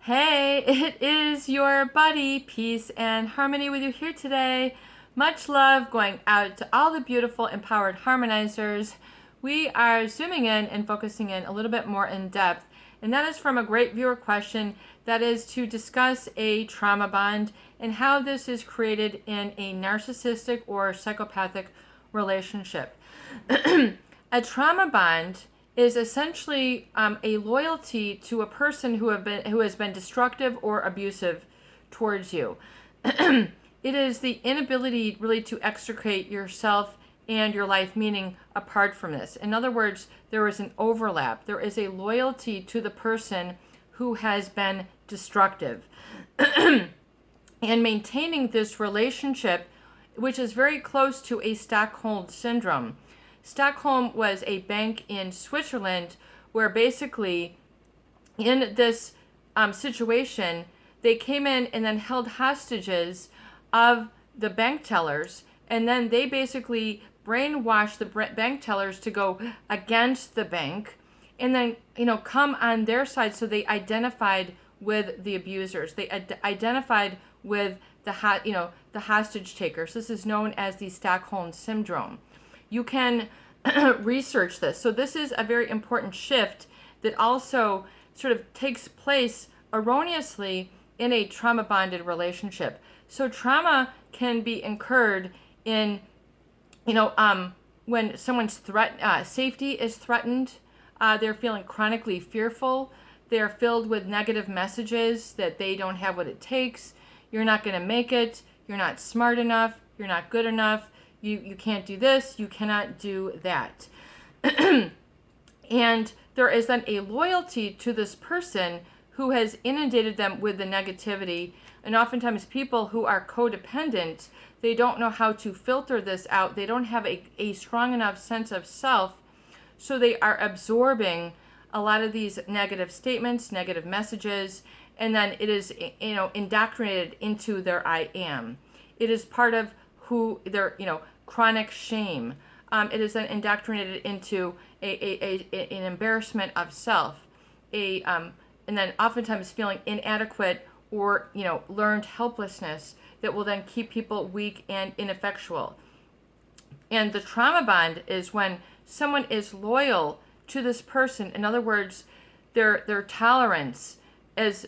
Hey, it is your buddy, Peace and Harmony with you here today. Much love going out to all the beautiful empowered harmonizers. We are zooming in and focusing in a little bit more in depth, and that is from a great viewer question that is to discuss a trauma bond and how this is created in a narcissistic or psychopathic relationship. A trauma bond is essentially a loyalty to a person who has been destructive or abusive towards you. It is the inability really to extricate yourself and your life meaning apart from this. In other words, there is an overlap. There is a loyalty to the person who has been destructive. And maintaining this relationship, which is very close to a Stockholm syndrome. Stockholm was a bank in Switzerland where basically in this situation, they came in and then held hostages of the bank tellers, and then they basically brainwashed the bank tellers to go against the bank and then, come on their side. So they identified with the abusers. They identified with the hostage takers. This is known as the Stockholm syndrome. You can research this. So this is a very important shift that also sort of takes place erroneously in a trauma bonded relationship. So trauma can be incurred in, when someone's safety is threatened, they're feeling chronically fearful, they're filled with negative messages that they don't have what it takes, you're not going to make it, you're not smart enough, you're not good enough, you can't do this, you cannot do that. And there is then a loyalty to this person who has inundated them with the negativity. And oftentimes people who are codependent, they don't know how to filter this out. They don't have a strong enough sense of self. So they are absorbing a lot of these negative statements, negative messages, and then it is, indoctrinated into their I am. It is part of who their, chronic shame. It is then indoctrinated into an embarrassment of self, and then oftentimes feeling inadequate or, learned helplessness that will then keep people weak and ineffectual. And the trauma bond is when someone is loyal to this person. In other words, their tolerance is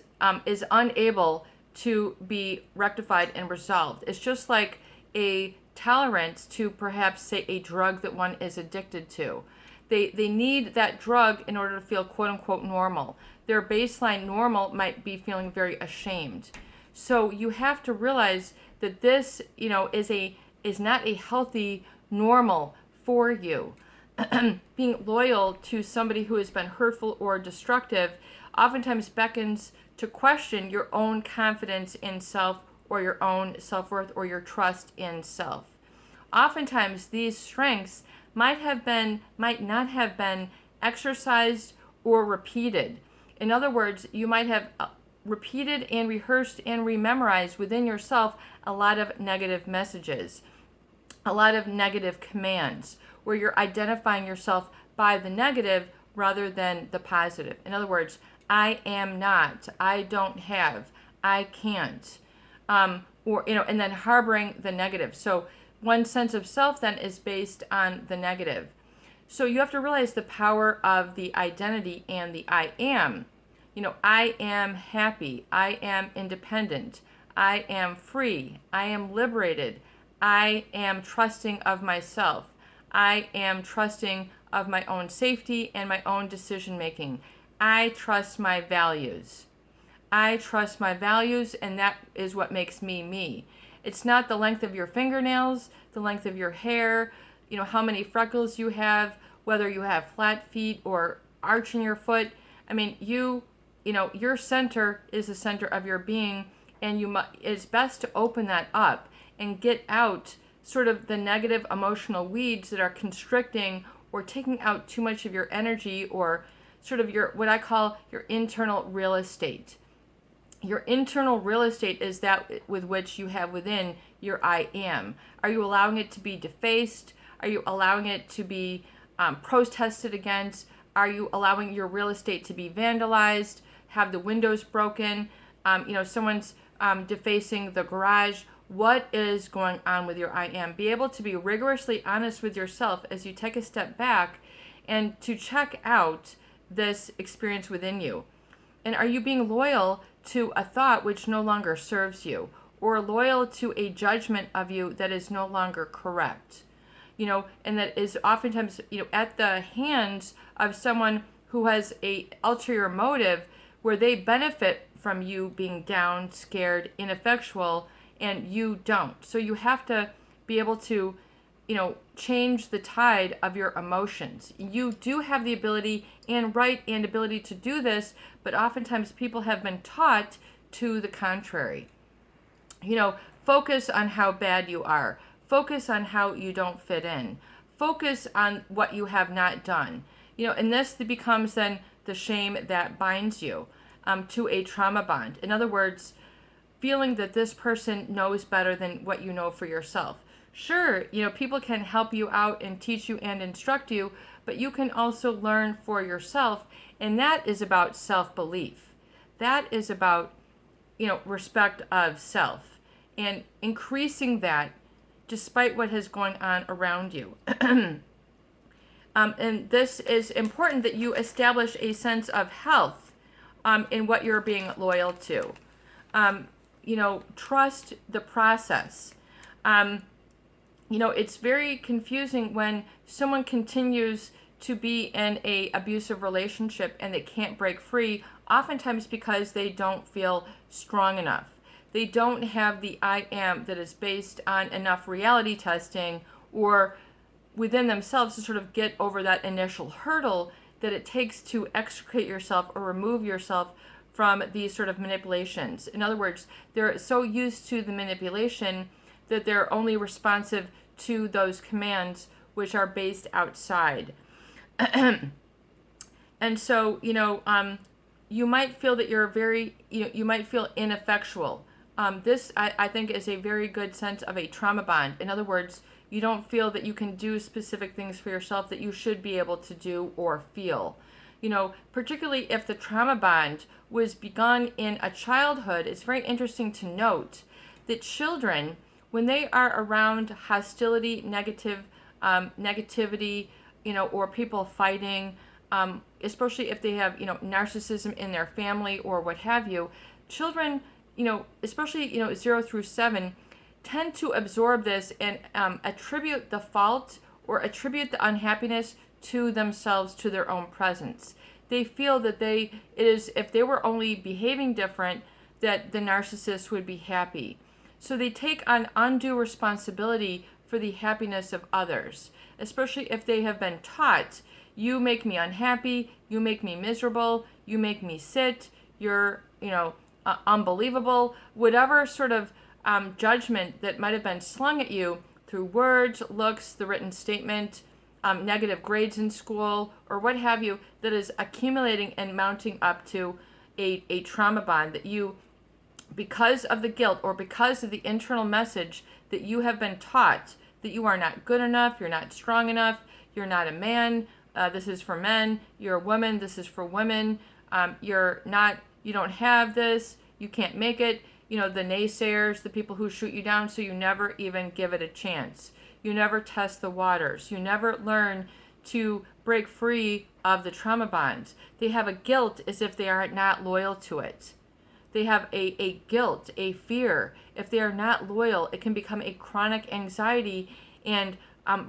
unable to be rectified and resolved. It's just like a tolerance to perhaps say a drug that one is addicted to. They need that drug in order to feel quote unquote normal. Their baseline normal might be feeling very ashamed. So you have to realize that this, is not a healthy normal for you. Being loyal to somebody who has been hurtful or destructive oftentimes beckons to question your own confidence in self or your own self-worth or your trust in self. Oftentimes these strengths might not have been exercised or repeated. In other words, you might have repeated and rehearsed and rememorized within yourself a lot of negative messages, a lot of negative commands, where you're identifying yourself by the negative rather than the positive. In other words, I am not, I don't have, I can't, and then harboring the negative. So one sense of self then is based on the negative. So you have to realize the power of the identity and the I am. I am happy, I am independent, I am free, I am liberated, I am trusting of myself, I am trusting of my own safety and my own decision making. I trust my values. I trust my values, and that is what makes me me. It's not the length of your fingernails, the length of your hair, how many freckles you have, whether you have flat feet or arch in your foot. I mean, your center is the center of your being, and it's best to open that up and get out sort of the negative emotional weeds that are constricting or taking out too much of your energy, or sort of what I call your internal real estate. Your internal real estate is that with which you have within your I am. Are you allowing it to be defaced? Are you allowing it to be protested against? Are you allowing your real estate to be vandalized? have the windows broken, someone's defacing the garage. What is going on with your I am? Be able to be rigorously honest with yourself as you take a step back and to check out this experience within you. And are you being loyal to a thought which no longer serves you, or loyal to a judgment of you that is no longer correct? And that is oftentimes, at the hands of someone who has a ulterior motive where they benefit from you being down, scared, ineffectual, and you don't. So you have to be able to, change the tide of your emotions. You do have the ability and right and ability to do this, but oftentimes people have been taught to the contrary. Focus on how bad you are. Focus on how you don't fit in. Focus on what you have not done. And this becomes then the shame that binds you to a trauma bond. In other words, feeling that this person knows better than what you know for yourself. Sure, people can help you out and teach you and instruct you, but you can also learn for yourself, and that is about self-belief. That is about, respect of self and increasing that despite what is going on around you. And this is important that you establish a sense of health in what you're being loyal to. Trust the process. It's very confusing when someone continues to be in a abusive relationship and they can't break free, oftentimes because they don't feel strong enough. They don't have the I am that is based on enough reality testing or within themselves to sort of get over that initial hurdle that it takes to extricate yourself or remove yourself from these sort of manipulations. In other words, they're so used to the manipulation that they're only responsive to those commands which are based outside. And so, you might feel that you're you might feel ineffectual. This, I think, is a very good sense of a trauma bond. In other words, you don't feel that you can do specific things for yourself that you should be able to do or feel. Particularly if the trauma bond was begun in a childhood, it's very interesting to note that children, when they are around hostility, negativity, or people fighting, especially if they have, narcissism in their family or what have you, children, especially, 0 through 7, tend to absorb this and attribute the fault or attribute the unhappiness to themselves, to their own presence. They feel that if they were only behaving different, that the narcissist would be happy. So they take on undue responsibility for the happiness of others, especially if they have been taught, you make me unhappy, you make me miserable, you make me sit, you're, unbelievable, whatever sort of judgment that might have been slung at you through words, looks, the written statement, negative grades in school, or what have you, that is accumulating and mounting up to a trauma bond that you, because of the guilt or because of the internal message that you have been taught that you are not good enough, you're not strong enough, you're not a man, this is for men, you're a woman, this is for women, you don't have this, you can't make it, the naysayers, the people who shoot you down, so you never even give it a chance. You never test the waters. You never learn to break free of the trauma bonds. They have a guilt as if they are not loyal to it. They have a guilt, a fear. If they are not loyal, it can become a chronic anxiety and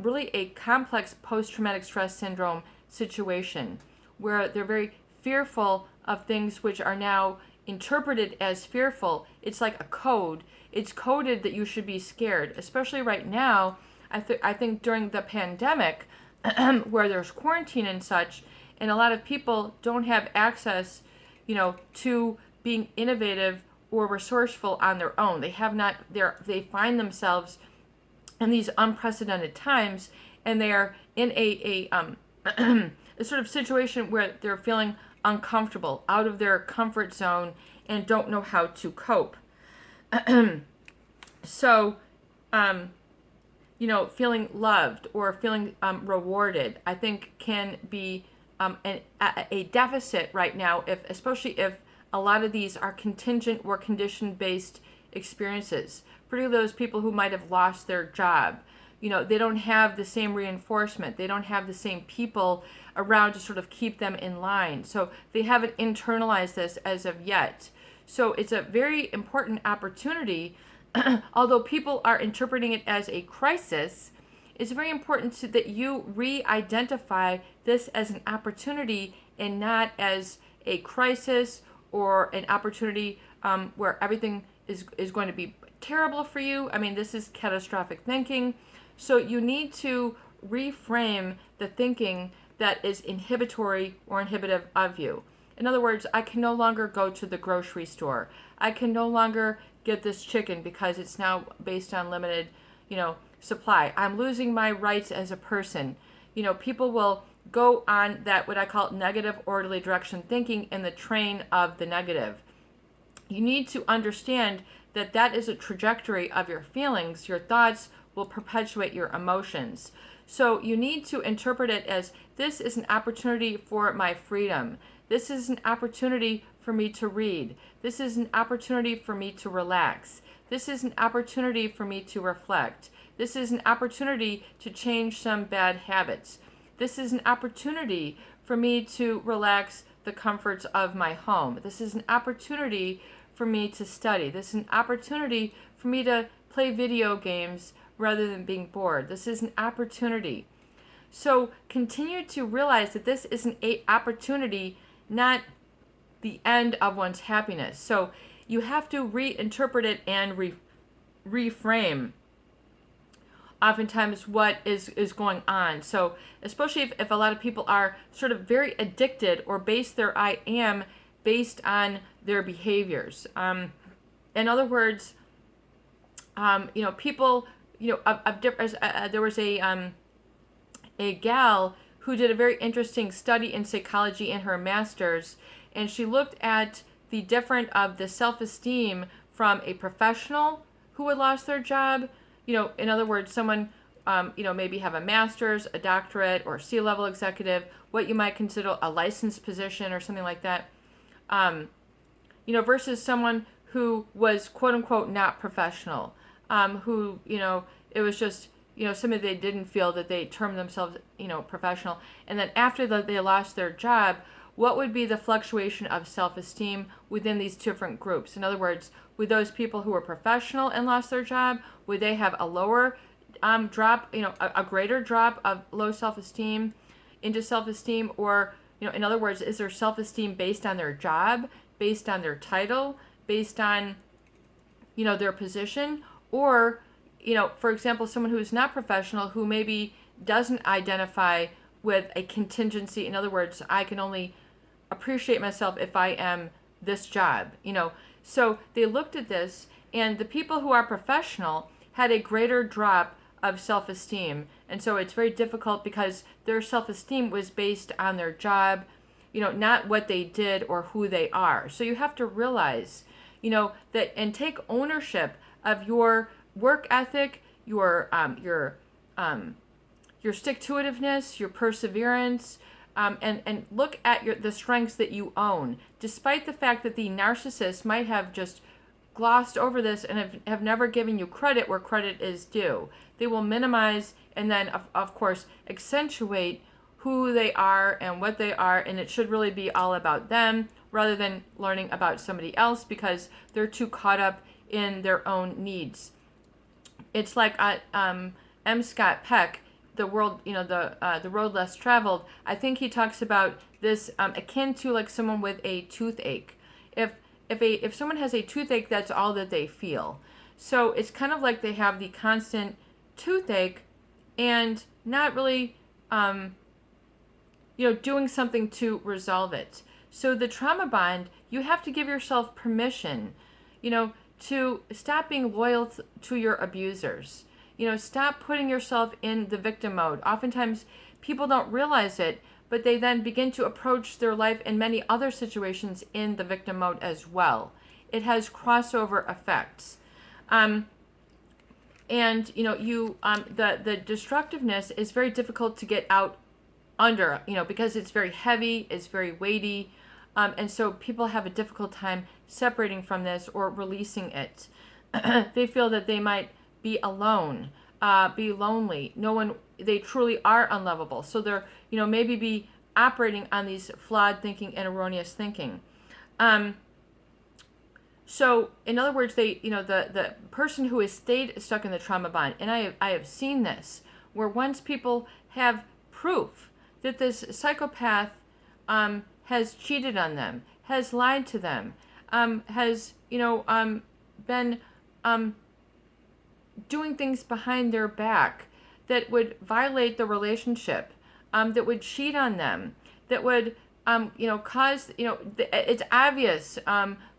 really a complex post-traumatic stress syndrome situation where they're very fearful of things which are now interpreted as fearful. It's like a code. It's coded that you should be scared, especially right now. I think during the pandemic where there's quarantine and such, and a lot of people don't have access, to being innovative or resourceful on their own. They they find themselves in these unprecedented times, and they are in a sort of situation where they're feeling uncomfortable, out of their comfort zone, and don't know how to cope. So, feeling loved or feeling rewarded, I think can be a deficit right now, especially if a lot of these are contingent or condition-based experiences, particularly those people who might have lost their job. They don't have the same reinforcement. They don't have the same people around to sort of keep them in line. So they haven't internalized this as of yet. So it's a very important opportunity. Although people are interpreting it as a crisis, it's very important that you re-identify this as an opportunity and not as a crisis or an opportunity where everything is going to be terrible for you. I mean, this is catastrophic thinking. So you need to reframe the thinking that is inhibitory or inhibitive of you. In other words, I can no longer go to the grocery store. I can no longer get this chicken because it's now based on limited, supply. I'm losing my rights as a person. People will go on that, what I call negative orderly direction thinking, in the train of the negative. You need to understand that that is a trajectory of your feelings. Your thoughts will perpetuate your emotions. So you need to interpret it as, this is an opportunity for my freedom. This is an opportunity for me to read. This is an opportunity for me to relax. This is an opportunity for me to reflect. This is an opportunity to change some bad habits. This is an opportunity for me to relax the comforts of my home. This is an opportunity for me to study. This is an opportunity for me to play video games rather than being bored. This is an opportunity. So continue to realize that this is an opportunity, not the end of one's happiness. So you have to reinterpret it and reframe oftentimes what is going on. So especially if a lot of people are sort of very addicted or base their I am based on their behaviors. In other words, people, there was a gal who did a very interesting study in psychology in her master's, and she looked at the different of the self-esteem from a professional who had lost their job. In other words, someone, maybe have a master's, a doctorate, or C-level executive, what you might consider a licensed position or something like that, versus someone who was quote unquote not professional, who, it was just, somebody they didn't feel that they termed themselves, professional. And then after they lost their job, what would be the fluctuation of self-esteem within these different groups? In other words, with those people who were professional and lost their job, would they have a lower drop, a greater drop of low self-esteem into self-esteem? Or, in other words, is their self-esteem based on their job, based on their title, based on, their position? Or, for example, someone who's not professional, who maybe doesn't identify with a contingency. In other words, I can only appreciate myself if I am this job, So they looked at this, and the people who are professional had a greater drop of self-esteem. And so it's very difficult because their self-esteem was based on their job, not what they did or who they are. So you have to realize, that, and take ownership of your work ethic, your stick-to-itiveness, your perseverance, and look at the strengths that you own, despite the fact that the narcissist might have just glossed over this and have never given you credit where credit is due. They will minimize and then, of course, accentuate who they are and what they are, and it should really be all about them rather than learning about somebody else, because they're too caught up in their own needs. It's like M. Scott Peck, the world, the road less traveled. I think he talks about this akin to like someone with a toothache. If someone has a toothache, that's all that they feel. So it's kind of like they have the constant toothache and not really, doing something to resolve it. So the trauma bond, you have to give yourself permission, to stop being loyal to your abusers. Stop putting yourself in the victim mode. Oftentimes, people don't realize it, but they then begin to approach their life in many other situations in the victim mode as well. It has crossover effects. The destructiveness is very difficult to get out under, because it's very heavy, it's very weighty. And so people have a difficult time separating from this or releasing it. They feel that they might be alone, be lonely. No one, they truly are unlovable. So they're, maybe be operating on these flawed thinking and erroneous thinking. So in other words, they, the person who has stayed stuck in the trauma bond, and I have seen this, where once people have proof that this psychopath has cheated on them, has lied to them, has, been doing things behind their back that would violate the relationship, that would cheat on them, that would, cause, it's obvious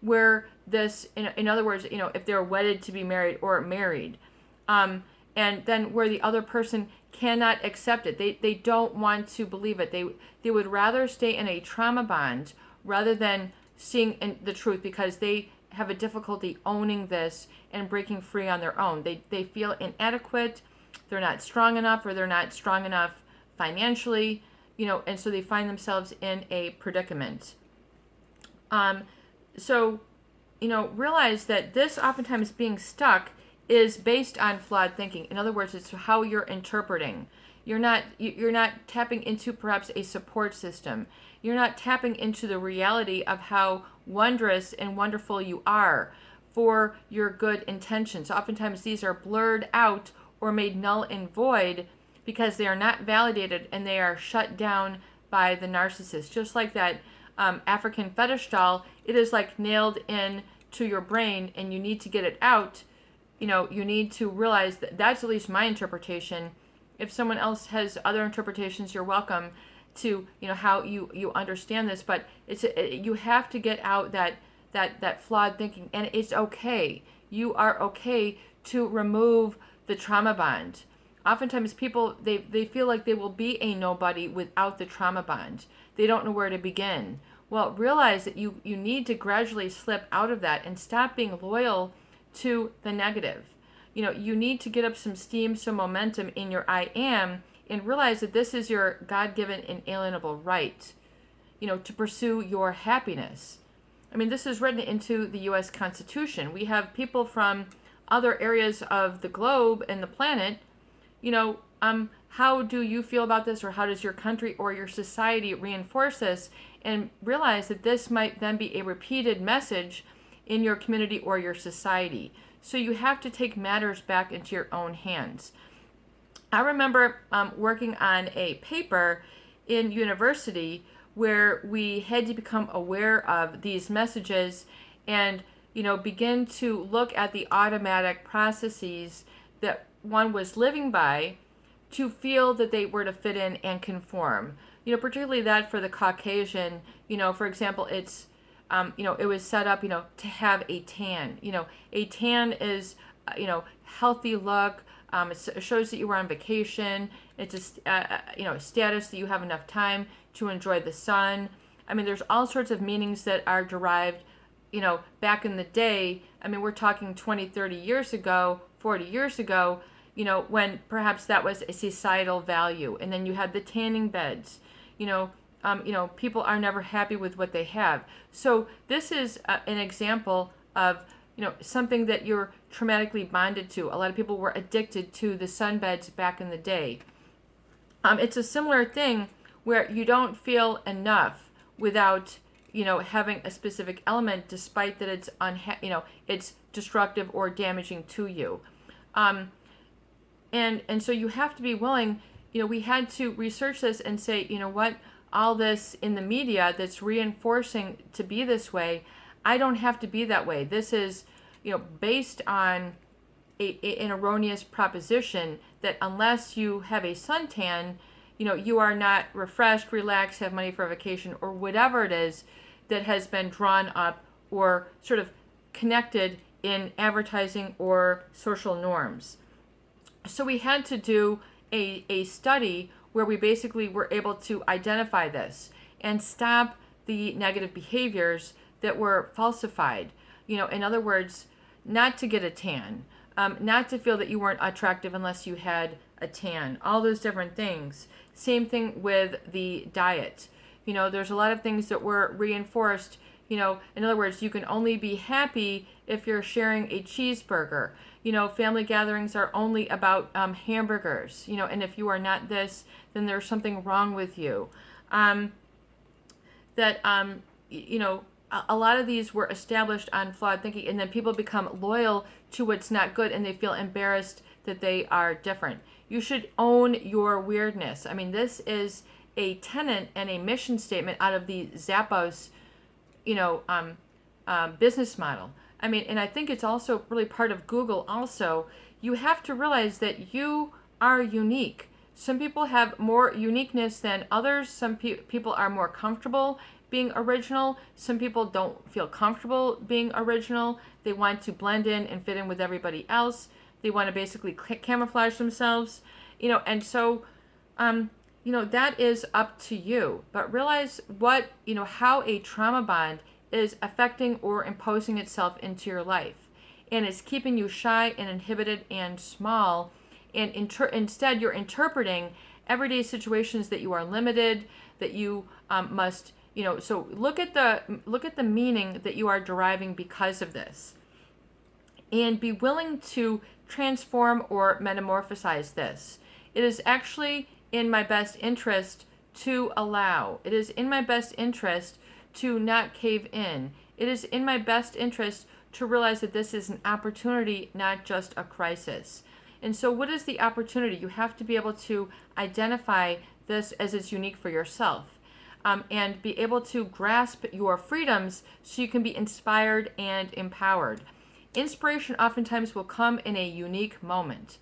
where this, in other words, if they're wedded to be married or married, and then where the other person cannot accept it. They don't want to believe it. They would rather stay in a trauma bond rather than seeing the truth, because they have a difficulty owning this and breaking free on their own. They feel inadequate, they're not strong enough, or they're not strong enough financially, and so they find themselves in a predicament. So, realize that this oftentimes being stuck is based on flawed thinking. In other words, it's how you're interpreting. You're not tapping into perhaps a support system. You're not tapping into the reality of how wondrous and wonderful you are for your good intentions. Oftentimes these are blurred out or made null and void because they are not validated and they are shut down by the narcissist. Just like that African fetish doll, it is like nailed in to your brain and you need to get it out. You need to realize that that's at least my interpretation. If someone else has other interpretations, you're welcome to, how you understand this. But you have to get out that flawed thinking, and it's okay. You are okay to remove the trauma bond. Oftentimes people, they feel like they will be a nobody without the trauma bond. They don't know where to begin. Well, realize that you need to gradually slip out of that and stop being loyal to the negative. You need to get up some steam, some momentum in your I am, and realize that this is your God-given inalienable right, to pursue your happiness. I mean, this is written into the U.S. Constitution. We have people from other areas of the globe and the planet. How do you feel about this, or how does your country or your society reinforce this? And realize that this might then be a repeated message in your community or your society. So you have to take matters back into your own hands. I remember working on a paper in university where we had to become aware of these messages and, begin to look at the automatic processes that one was living by to feel that they were to fit in and conform. Particularly that for the Caucasian, for example, it's it was set up, to have a tan. A tan is, healthy look. It shows that you were on vacation. It's a status that you have enough time to enjoy the sun. I mean, there's all sorts of meanings that are derived, back in the day. I mean, we're talking 20, 30 years ago, 40 years ago, when perhaps that was a societal value. And then you had the tanning beds, people are never happy with what they have. So this is an example of, something that you're traumatically bonded to. A lot of people were addicted to the sunbeds back in the day. It's a similar thing where you don't feel enough without, having a specific element, despite that it's it's destructive or damaging to you. And so you have to be willing. We had to research this and say, what, all this in the media that's reinforcing to be this way, I don't have to be that way. This is, based on an erroneous proposition that unless you have a suntan, you are not refreshed, relaxed, have money for a vacation, or whatever it is that has been drawn up or sort of connected in advertising or social norms. So we had to do a study where we basically were able to identify this and stop the negative behaviors that were falsified. In other words, not to get a tan, not to feel that you weren't attractive unless you had a tan, all those different things. Same thing with the diet. There's a lot of things that were reinforced. In other words, you can only be happy if you're sharing a cheeseburger. Family gatherings are only about hamburgers, and if you are not this, then there's something wrong with you. That a lot of these were established on flawed thinking, and then people become loyal to what's not good, and they feel embarrassed that they are different. You should own your weirdness. This is a tenet and a mission statement out of the Zappos, business model. And I think it's also really part of Google also. You have to realize that you are unique. Some people have more uniqueness than others. Some people are more comfortable being original. Some people don't feel comfortable being original. They want to blend in and fit in with everybody else. They want to basically camouflage themselves, and so, that is up to you. But realize how a trauma bond is affecting or imposing itself into your life. And it's keeping you shy and inhibited and small. And instead, you're interpreting everyday situations that you are limited, that you must, so look at the meaning that you are deriving because of this. And be willing to transform or metamorphosize this. It is actually in my best interest to allow. It is in my best interest to not cave in. It is in my best interest to realize that this is an opportunity, not just a crisis. And so what is the opportunity? You have to be able to identify this as it's unique for yourself, and be able to grasp your freedoms so you can be inspired and empowered. Inspiration oftentimes will come in a unique moment,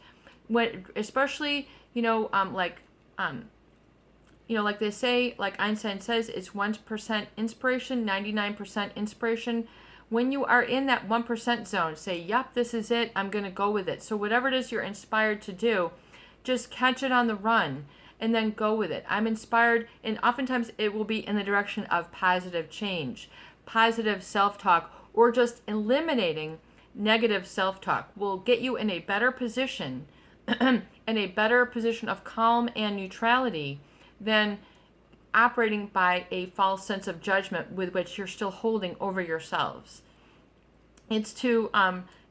especially like they say, like Einstein says, it's 1% inspiration, 99% inspiration. When you are in that 1% zone, say, yep, this is it, I'm going to go with it. So whatever it is you're inspired to do, just catch it on the run and then go with it. I'm inspired, and oftentimes it will be in the direction of positive change, positive self-talk, or just eliminating negative self-talk will get you in a better position, in a better position of calm and neutrality than operating by a false sense of judgment with which you're still holding over yourselves. It's to,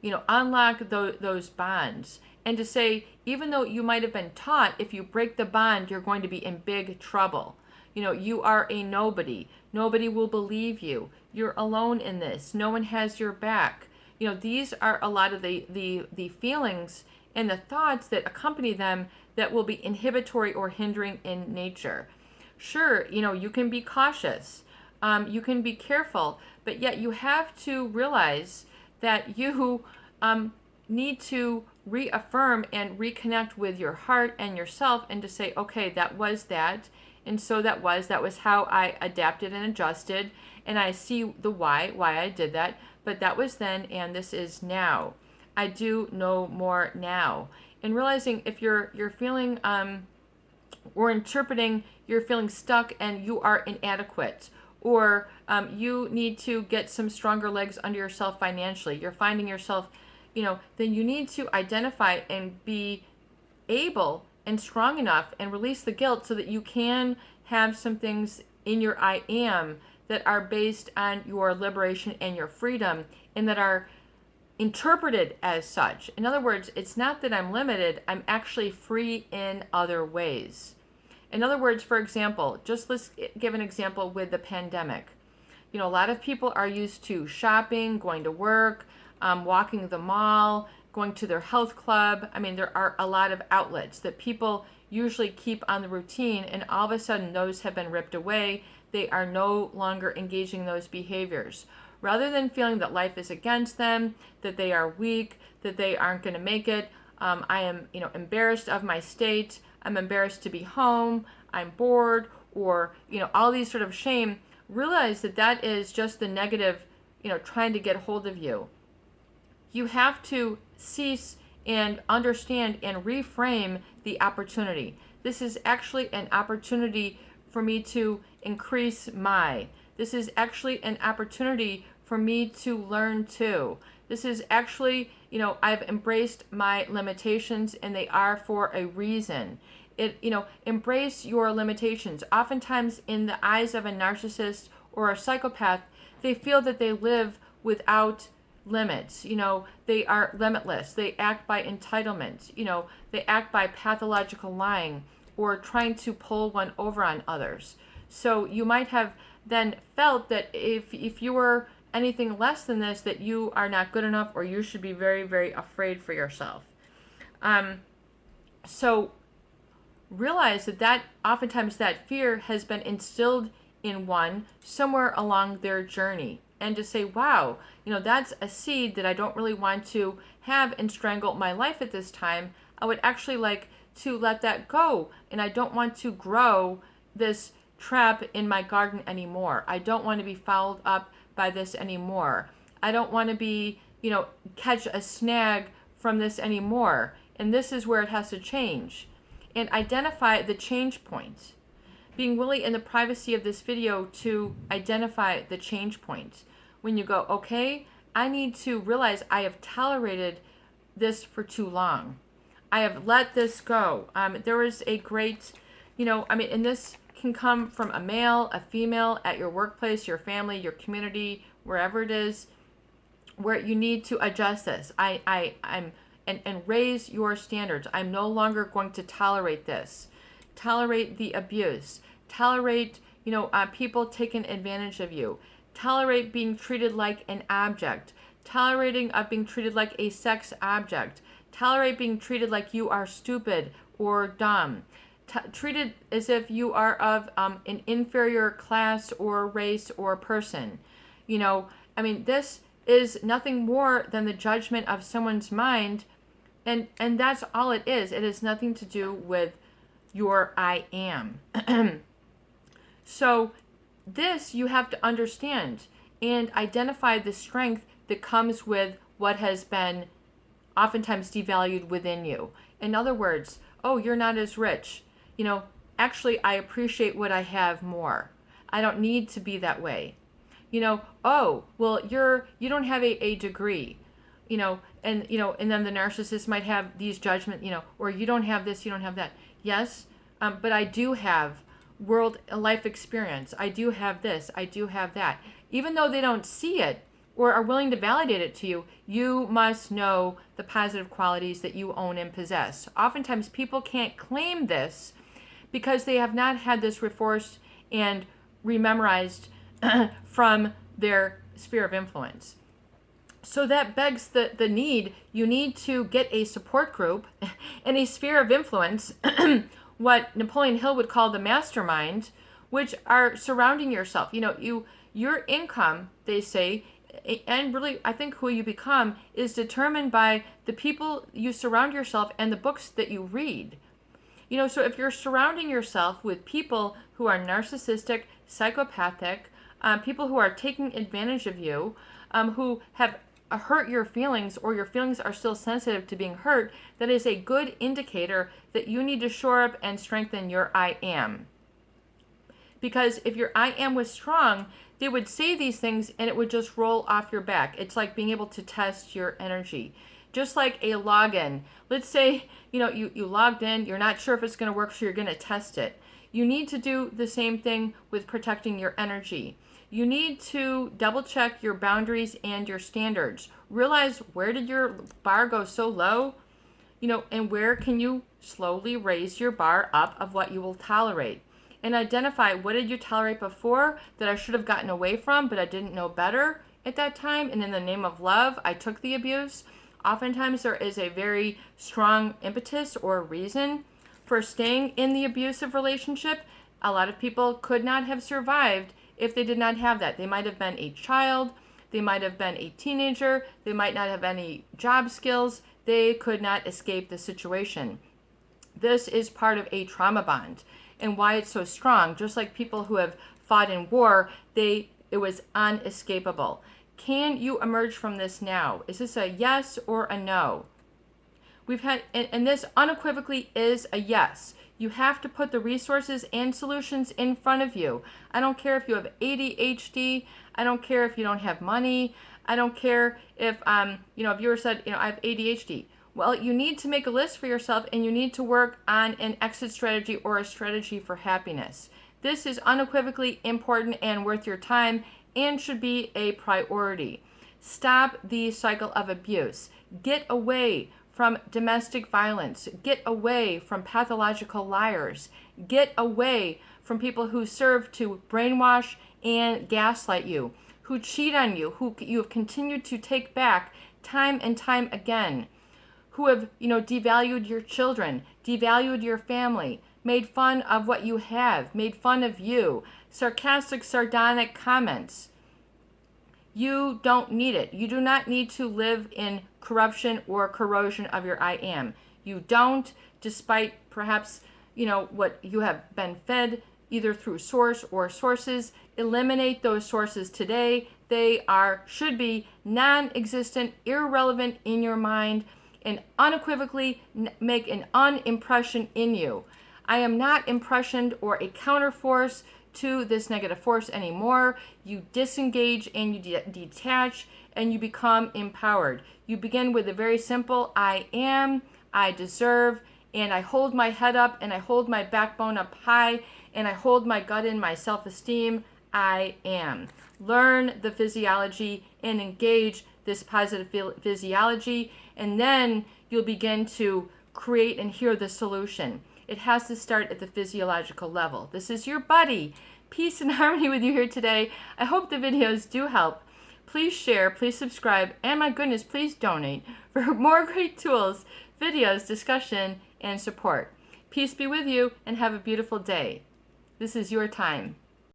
unlock those bonds, and to say, even though you might have been taught if you break the bond, you're going to be in big trouble. You are a nobody. Nobody will believe you. You're alone in this. No one has your back. These are a lot of the feelings and the thoughts that accompany them that will be inhibitory or hindering in nature. Sure, you can be cautious, you can be careful, but yet you have to realize that you need to reaffirm and reconnect with your heart and yourself, and to say, okay, that was that, and so that was how I adapted and adjusted, and I see the why I did that, but that was then, and this is now. I do know more now. And realizing if you're feeling or interpreting you're feeling stuck and you are inadequate, or you need to get some stronger legs under yourself financially, you're finding yourself, then you need to identify and be able and strong enough and release the guilt so that you can have some things in your I am that are based on your liberation and your freedom, and that are interpreted as such. In other words, it's not that I'm limited, I'm actually free in other ways. In other words, for example, let's give an example with the pandemic. A lot of people are used to shopping, going to work, walking the mall, going to their health club. There are a lot of outlets that people usually keep on the routine, and all of a sudden those have been ripped away. They are no longer engaging those behaviors. Rather than feeling that life is against them, that they are weak, that they aren't going to make it, I am, embarrassed of my state, I'm embarrassed to be home, I'm bored, or, all these sort of shame, realize that that is just the negative, trying to get hold of you. You have to cease and understand and reframe the opportunity. This is actually an opportunity for me to increase this is actually an opportunity for me to learn too. This is actually, I've embraced my limitations, and they are for a reason. Embrace your limitations. Oftentimes in the eyes of a narcissist or a psychopath, they feel that they live without limits. They are limitless. They act by entitlement. They act by pathological lying or trying to pull one over on others. So you might have then felt that if you were anything less than this, that you are not good enough, or you should be very, very afraid for yourself. So realize that oftentimes that fear has been instilled in one somewhere along their journey, and to say, wow, that's a seed that I don't really want to have and strangle my life at this time. I would actually like to let that go, and I don't want to grow this trap in my garden anymore. I don't want to be fouled up by this anymore. I don't want to be, catch a snag from this anymore. And this is where it has to change. And identify the change point. Being willing in the privacy of this video to identify the change point. When you go, okay, I need to realize I have tolerated this for too long. I have let this go. There is a great, and this can come from a male, a female, at your workplace, your family, your community, wherever it is, where you need to adjust this. And raise your standards. I'm no longer going to tolerate this. Tolerate the abuse. Tolerate, people taking advantage of you. Tolerate being treated like an object. Tolerating being treated like a sex object. Tolerate being treated like you are stupid or dumb. Treated as if you are of an inferior class or race or person. This is nothing more than the judgment of someone's mind, and that's all it is. It has nothing to do with your I am. So this you have to understand and identify the strength that comes with what has been oftentimes devalued within you. In other words, oh, you're not as rich. Actually, I appreciate what I have more. I don't need to be that way. Oh, well, you don't have a degree, and then the narcissist might have these judgment, or you don't have this, you don't have that. Yes, but I do have life experience. I do have this, I do have that. Even though they don't see it or are willing to validate it to you, you must know the positive qualities that you own and possess. Oftentimes people can't claim this because they have not had this reinforced and rememorized from their sphere of influence. So that begs the need. You need to get a support group and a sphere of influence, what Napoleon Hill would call the mastermind, which are surrounding yourself. Your income, they say, and really I think who you become is determined by the people you surround yourself and the books that you read. So if you're surrounding yourself with people who are narcissistic, psychopathic, people who are taking advantage of you, who have hurt your feelings, or your feelings are still sensitive to being hurt, that is a good indicator that you need to shore up and strengthen your I am. Because if your I am was strong, they would say these things and it would just roll off your back. It's like being able to test your energy. Just like a login. Let's say, you logged in, you're not sure if it's going to work, so you're going to test it. You need to do the same thing with protecting your energy. You need to double check your boundaries and your standards. Realize, where did your bar go so low? And where can you slowly raise your bar up of what you will tolerate? And identify, what did you tolerate before that I should have gotten away from, but I didn't know better at that time, and in the name of love, I took the abuse. Oftentimes there is a very strong impetus or reason for staying in the abusive relationship. A lot of people could not have survived if they did not have that. They might have been a child, they might have been a teenager, they might not have any job skills, they could not escape the situation. This is part of a trauma bond, and why it's so strong. Just like people who have fought in war, it was unescapable. Can you emerge from this now? Is this a yes or a no? We've had, and this unequivocally is a yes. You have to put the resources and solutions in front of you. I don't care if you have ADHD. I don't care if you don't have money. I don't care if, if you were said, I have ADHD. Well, you need to make a list for yourself, and you need to work on an exit strategy or a strategy for happiness. This is unequivocally important and worth your time and should be a priority. Stop the cycle of abuse. Get away from domestic violence. Get away from pathological liars. Get away from people who serve to brainwash and gaslight you, who cheat on you, who you have continued to take back time and time again, who have, devalued your children, devalued your family, made fun of what you have, made fun of you, sarcastic, sardonic comments. You don't need it. You do not need to live in corruption or corrosion of your I am. You don't, despite perhaps, what you have been fed either through source or sources. Eliminate those sources today. They should be non-existent, irrelevant in your mind, and unequivocally make an unimpression in you. I am not impressioned or a counterforce to this negative force anymore. You disengage and you detach and you become empowered. You begin with a very simple I am, I deserve, and I hold my head up and I hold my backbone up high and I hold my gut in, my self-esteem. I am. Learn the physiology and engage this positive physiology, and then you'll begin to create and hear the solution. It has to start at the physiological level. This is your buddy. Peace and harmony with you here today. I hope the videos do help. Please share, please subscribe, and my goodness, please donate for more great tools, videos, discussion, and support. Peace be with you, and have a beautiful day. This is your time.